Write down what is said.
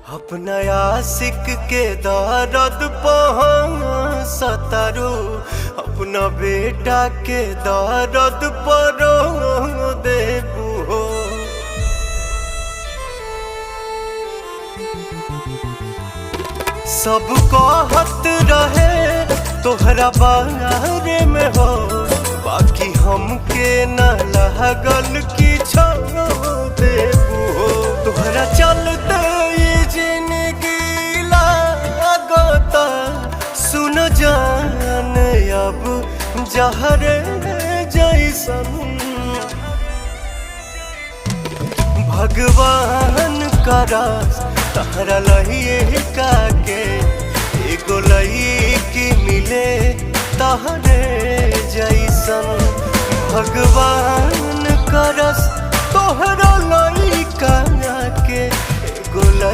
अपना आशिक के दर्द सतारो, अपना बेटा के दर्द परो देबू हो। सब कहत रहे तोहरा बारे में हो, बाकी हमके न लागल कि छोड़ देबू हो। तोहरा चलते ये जिंदगी लागता सुन जान अब जहर जैसन। भगवान करस तहरा लइका के एगो लइकी मिले तहरे जैसन। भगवान करस तोहरा लइका के एगो